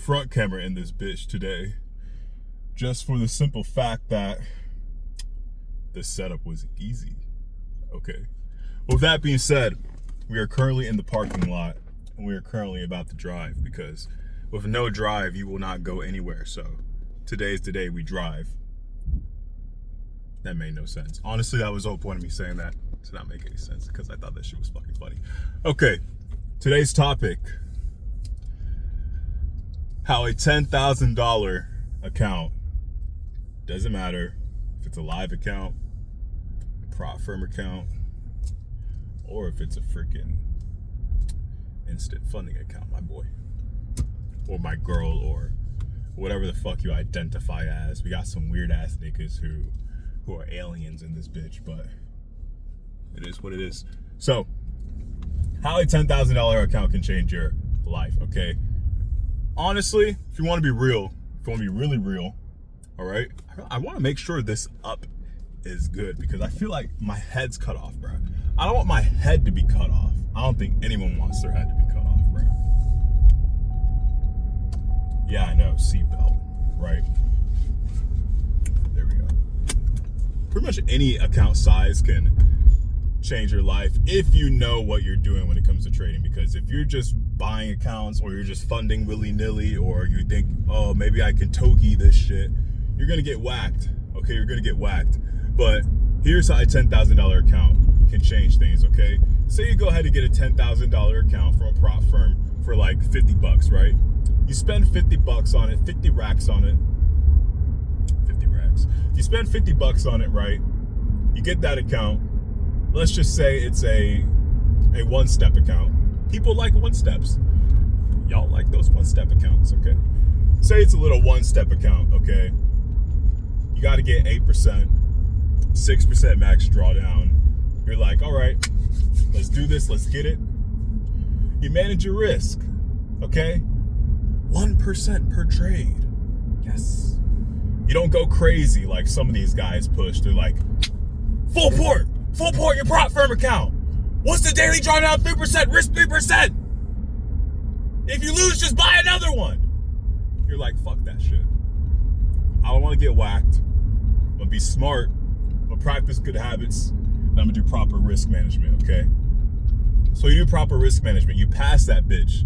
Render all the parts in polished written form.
front camera in this bitch today, just for the simple fact that the setup was easy. Okay. With that being said, we are currently in the parking lot and we are currently about to drive, because with no drive, you will not go anywhere. So today's the day we drive. That made no sense. Honestly, that was the whole point of me saying that, to not make any sense, because I thought that shit was fucking funny. Okay, today's topic: how a $10,000 account, doesn't matter if it's a live account, a prop firm account, or if it's a freaking instant funding account, my boy, or my girl, or whatever the fuck you identify as. We got some weird ass niggas who are aliens in this bitch, but it is what it is. So, how a $10,000 account can change your life, okay? Honestly, if you want to be real, if you want to be really real, all right, I want to make sure this up is good, because I feel like my head's cut off, bro. I don't want my head to be cut off. I don't think anyone wants their head to be cut off, bro. Yeah, I know, seatbelt, right? There we go. Pretty much any account size can change your life if you know what you're doing when it comes to trading. Because if you're just buying accounts, or you're just funding willy-nilly, or you think, oh, maybe I can togi this shit, you're gonna get whacked. Okay, you're gonna get whacked. But here's how a $10,000 account can change things, okay? Say you go ahead and get a $10,000 account from a prop firm for like 50 bucks, right? You spend 50 bucks on it, 50 racks on it. 50 racks. You spend 50 bucks on it, right? You get that account. Let's just say it's a one-step account. People like one-steps. Y'all like those one-step accounts, okay? Say it's a little one-step account, okay? You got to get 8%, 6% max drawdown. You're like, all right, let's do this, let's get it. You manage your risk, okay? 1% per trade. Yes. You don't go crazy like some of these guys push. They're like, full port your prop firm account. What's the daily drawdown? 3%, risk 3%. If you lose, just buy another one. You're like, fuck that shit. I don't want to get whacked. I'm gonna be smart. I'm gonna practice good habits, and I'm gonna do proper risk management, okay? So you do proper risk management. You pass that bitch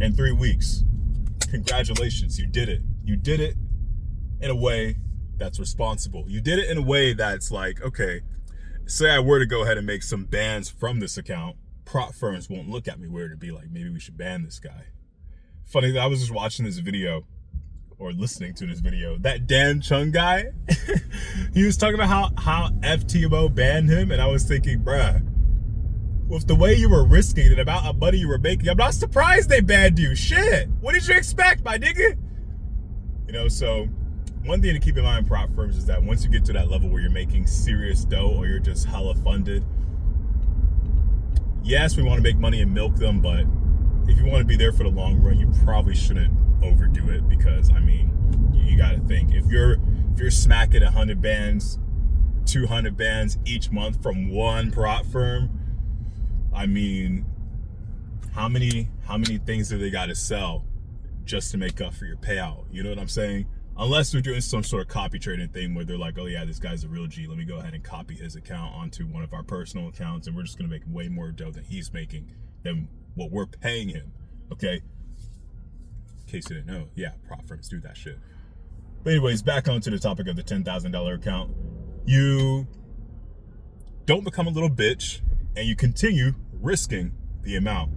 in 3 weeks. Congratulations, you did it. You did it in a way that's responsible. You did it in a way that's like, okay, say I were to go ahead and make some bans from this account, prop firms won't look at me weird and be like, maybe we should ban this guy. Funny that I was just watching this video, or listening to this video. That Dan Chung guy, he was talking about how FTMO banned him, and I was thinking, bruh, with the way you were risking it, about a money you were making, I'm not surprised they banned you. Shit, what did you expect, my nigga? You know, so one thing to keep in mind in prop firms is that once you get to that level where you're making serious dough, or you're just hella funded, yes, we want to make money and milk them, but if you want to be there for the long run, you probably shouldn't overdo it, because I mean, you got to think, if you're smacking 100 bands, 200 bands each month from one prop firm, I mean, how many things do they got to sell just to make up for your payout? You know what I'm saying? Unless they're doing some sort of copy trading thing where they're like, oh yeah, this guy's a real G, let me go ahead and copy his account onto one of our personal accounts, and we're just gonna make way more dough than he's making than what we're paying him, okay? In case you didn't know, yeah, prop firms do that shit. But anyways, back onto the topic of the $10,000 account. You don't become a little bitch, and you continue risking the amount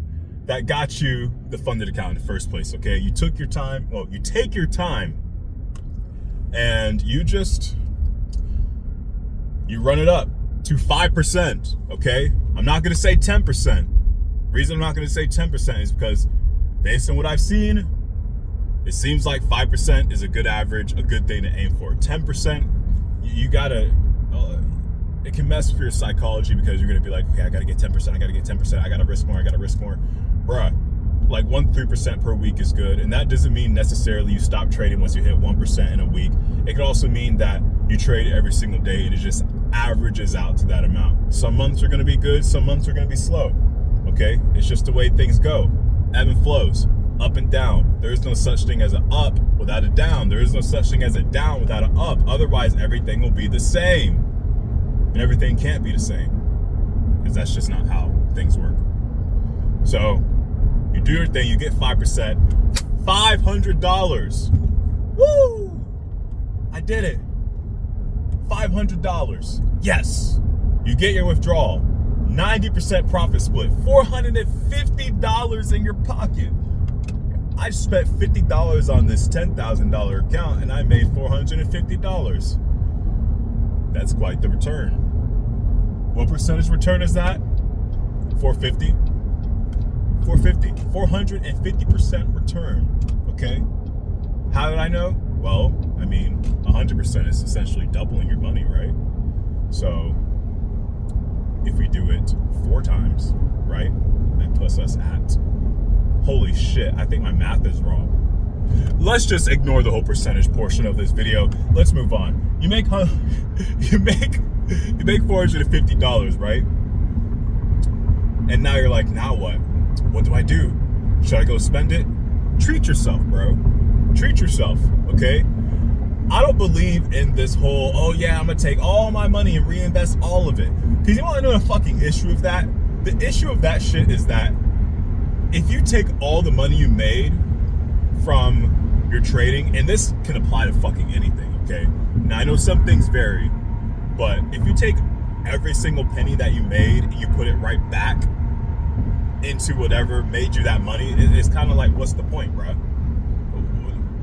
that got you the funded account in the first place, okay? You took your time, well, you take your time, and you run it up to 5%, okay? I'm not gonna say 10%. Reason I'm not gonna say 10% is because based on what I've seen, it seems like 5% is a good average, a good thing to aim for. 10%, you gotta, it can mess with your psychology, because you're gonna be like, okay, I gotta get 10%, I gotta get 10%, I gotta risk more, I gotta risk more. Bruh, like 3% per week is good. And that doesn't mean necessarily you stop trading once you hit 1% in a week. It could also mean that you trade every single day and it just averages out to that amount. Some months are gonna be good, some months are gonna be slow, okay? It's just the way things go, ebb and flows. up and down. There is no such thing as an up without a down. There is no such thing as a down without an up. Otherwise, everything will be the same. And everything can't be the same, because that's just not how things work. So you do your thing, you get 5%, $500. Woo! I did it. $500. Yes. You get your withdrawal. 90% profit split. $450 in your pocket. I spent $50 on this $10,000 account and I made $450. That's quite the return. What percentage return is that? 450. 450% return. Okay. How did I know? Well, I mean, 100% is essentially doubling your money, right? So if we do it 4 times, right, that puts us at, holy shit, I think my math is wrong. Let's just ignore the whole percentage portion of this video. Let's move on. You make $450, right? And now you're like, now what? What do I do? Should I go spend it? Treat yourself, bro. Treat yourself, okay? I don't believe in this whole, oh yeah, I'm gonna take all my money and reinvest all of it. Because you wanna know the fucking issue of that? The issue of that shit is that if you take all the money you made from your trading, and this can apply to fucking anything, okay? Now I know some things vary, but if you take every single penny that you made and you put it right back into whatever made you that money, it's kind of like, what's the point, bro?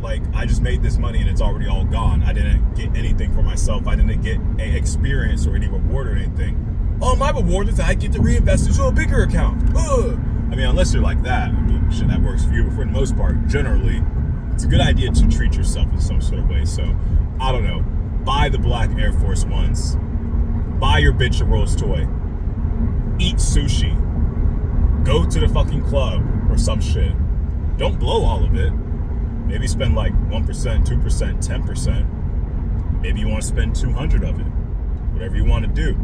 Like, I just made this money and it's already all gone. I didn't get anything for myself. I didn't get an experience or any reward or anything. Oh, my reward is that I get to reinvest into a bigger account. Ugh. I mean, unless you're like that, I mean, shit, that works for you. But for the most part, generally, it's a good idea to treat yourself in some sort of way. So, I don't know. Buy the black Air Force Ones. Buy your bitch a Rolls toy. Eat sushi. Go to the fucking club or some shit. Don't blow all of it. Maybe spend like 1%, 2%, 10%. Maybe you want to spend 200 of it. Whatever you want to do.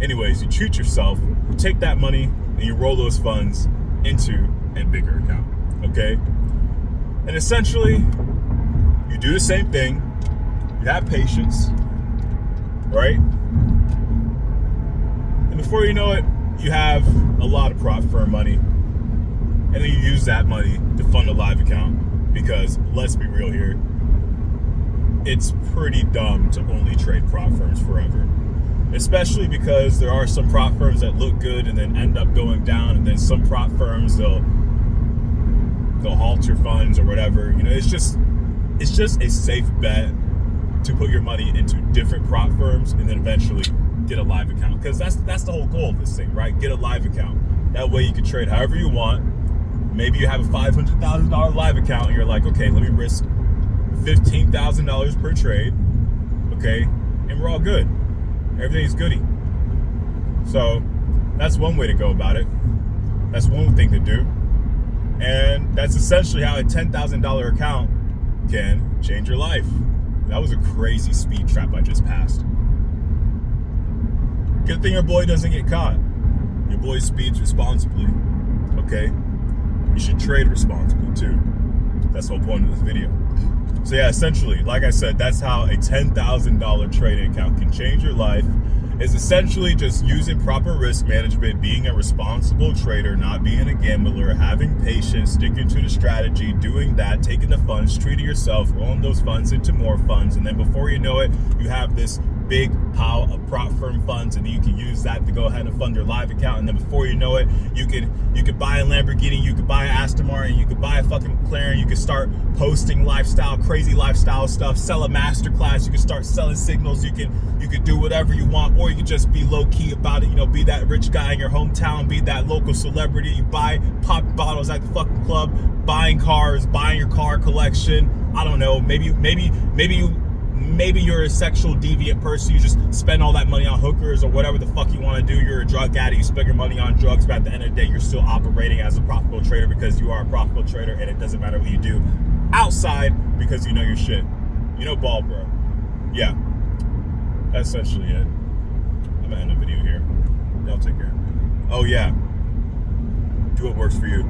Anyways, you treat yourself, you take that money, and you roll those funds into a bigger account. Okay? And essentially, you do the same thing. You have patience. Right? And before you know it, you have a lot of prop firm money. And then you use that money to fund a live account. Because, let's be real here, it's pretty dumb to only trade prop firms forever. Especially because there are some prop firms that look good and then end up going down, and then some prop firms, they'll halt your funds or whatever. You know, it's just a safe bet to put your money into different prop firms and then eventually get a live account. Because that's the whole goal of this thing, right? Get a live account. That way you can trade however you want. Maybe you have a $500,000 live account and you're like, okay, let me risk $15,000 per trade, okay, and we're all good. Everything's goody. So that's one way to go about it. That's one thing to do. And that's essentially how a $10,000 account can change your life. That was a crazy speed trap I just passed. Good thing your boy doesn't get caught. Your boy speeds responsibly, okay? You should trade responsibly too. That's the whole point of this video. So yeah, essentially, like I said, that's how a $10,000 trading account can change your life. Is essentially just using proper risk management, being a responsible trader, not being a gambler, having patience, sticking to the strategy, doing that, taking the funds, treating yourself, rolling those funds into more funds, and then before you know it, you have this big pile of prop firm funds, and then you can use that to go ahead and fund your live account, and then before you know it, you could buy a Lamborghini, you could buy an Aston Martin, you could buy a fucking McLaren, you could start posting crazy lifestyle stuff, sell a masterclass, you could start selling signals, you could do whatever you want, or you could just be low-key about it, you know, be that rich guy in your hometown, be that local celebrity, you pop bottles at the fucking club, buying cars, buying your car collection. I don't know, maybe you're a sexual deviant person, you just spend all that money on hookers or whatever the fuck you want to do. You're a drug addict, you spend your money on drugs, but at the end of the day, you're still operating as a profitable trader because you are a profitable trader, and it doesn't matter what you do outside because you know your shit. You know ball, bro. Yeah, that's essentially it. I'm gonna end the video here. Y'all take care. Oh yeah, do what works for you.